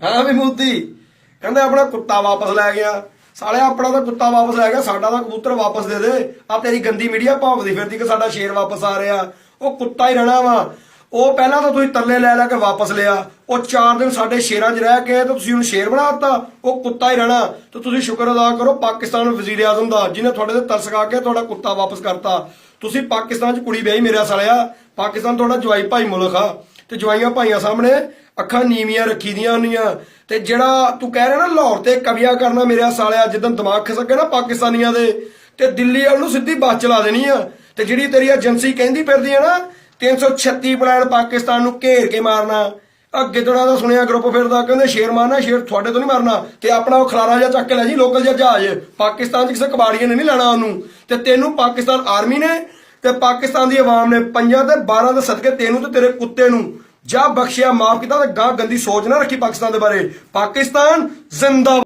हाँ भी मोदी कहते अपना कुत्ता वापस लै गया। साले अपना तो कुत्ता वापस लै गया, साडा तो कबूतर वापस दे दे। आ तेरी गंदी मीडिया भौंकदी फिरदी कि साडा शेर वापस आ रहा, वो कुत्ता ही रहना वा। वो पहला तो तुसीं तरले लै लै के वापस लिया, वो 4 दिन साडे शेरां च रह के तो तुसीं हुण शेर बना दिता, वो कुत्ता ही रहना। तो तुसीं शुक्र अदा करो पाकिस्तान वजीर आजम दा जिन्हें तुहाडे ते तरस खा के तुहाडा कुत्ता वापस करता। तुसीं पाकिस्तान च कुड़ी ब्याही मेरे सालिया, पाकिस्तान तुहाडा जवाई भाई मुल्क आ ते जवाइयां भाइयां सामने अखां नीवियां रखी दियां होंदियां। ते जेड़ा तू कह रहा ना लाहौर ते कब्जा करना मेरे सालिया, जिद्दन दिमाग खसके ना पाकिस्तानियां दे ते दिल्ली वाल नूं सिद्धी बस चला देनी आ। ते जिहड़ी तेरी एजेंसी कहंदी फिरदी है ना 336 प्लान पाकिस्तान नूं घेर के मारना। आ गिदड़ा दा सुनिया ग्रुप फिरदा कहंदे शेर मारना, शेर थोड़े तो नहीं मारना। ते अपना वो खलारा जा चक के लै जी लोकल जिहा जहाज, पाकिस्तान च किसी कबाड़िए ने नहीं लैना ओनू। ते तेनू पाकिस्तान आर्मी ने ते पाकिस्तान दी अवाम ने 5 ते 12 दे सदके तेनू ते तेरे कुत्ते नू जा बख्शिया माफ किया। गां गंदी सोच ना रखी पाकिस्तान दे बारे। पाकिस्तान जिंदाबाद।